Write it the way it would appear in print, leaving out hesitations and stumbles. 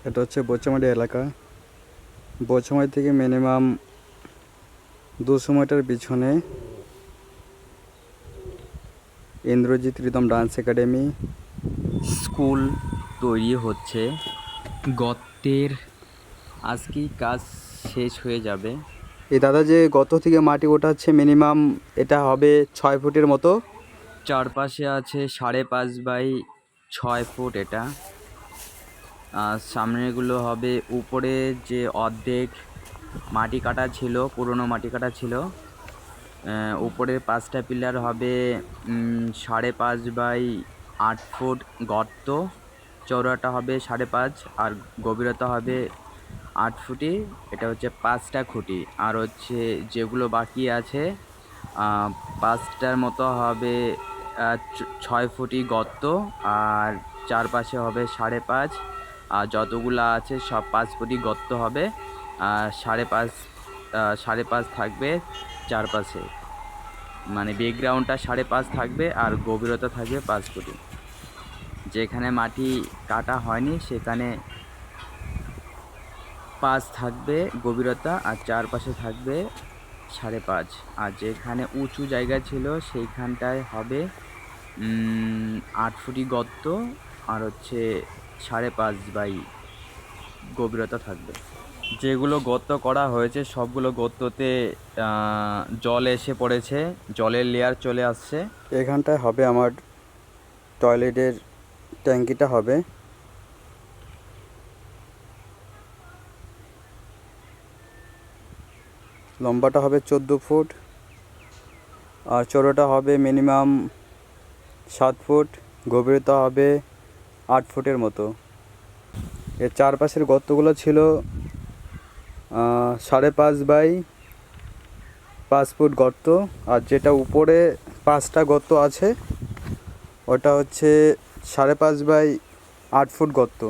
এটা হচ্ছে বোচামারি এলাকা। বোচামারি থেকে মিনিমাম 200 মিটার পিছনে Indrajit rhythm dance academy school তৈরি হচ্ছে। গর্তের আজকেই কাজ শেষ হয়ে যাবে। এই দাদা যে গত থেকে মাটি ওঠাচ্ছে মিনিমাম এটা হবে 6 ফুটের মতো। চারপাশে আছে 5.5 বাই 6 ফুট এটা। আর সামনেগুলো হবে উপরে যে অর্ধেক মাটি কাটা ছিল, পুরনো মাটি কাটা ছিল, উপরে 5টা পিলার হবে 5.5 বাই 8 ফুট গর্ত। চওড়াটা হবে 5.5 আর গভীরতা হবে 8 ফুটই। এটা হচ্ছে 5টা খুঁটি। আর হচ্ছে যেগুলো বাকি আছে 5টার মতো হবে 6 ফুটই গর্ত, আর চারপাশে হবে 5.5। আর যতগুলো আছে সব 5 ফুটই গর্ত হবে। আর 5.5 থাকবে চারপাশে, মানে ব্যাকগ্রাউন্ডটা 5.5 থাকবে আর গভীরতা থাকবে 5 ফুটি। যেখানে মাটি কাটা হয়নি সেখানে 5 থাকবে গভীরতা আর চারপাশে থাকবে 5.5। আর যেখানে উঁচু জায়গা ছিল সেইখানটায় হবে 8 ফুটি গর্ত আর হচ্ছে 5.5 বাই গভীরতা থাকবে। যেগুলো গর্ত করা হয়েছে সবগুলো গর্ততে জল এসে পড়েছে, জলের লেয়ার চলে আসছে। এখানটায় হবে আমার টয়লেটের ট্যাঙ্কিটা হবে। লম্বাটা হবে 14 ফুট আর চওড়াটা হবে মিনিমাম 7 ফুট, গভীরতা হবে 8 ফুটের মতো। এর চারপাশের গর্তগুলো ছিল 5.5 বাই 5 ফুট গর্ত। আর যেটা উপরে 5টা গর্ত আছে ওটা হচ্ছে 5.5 বাই 8 ফুট গর্ত।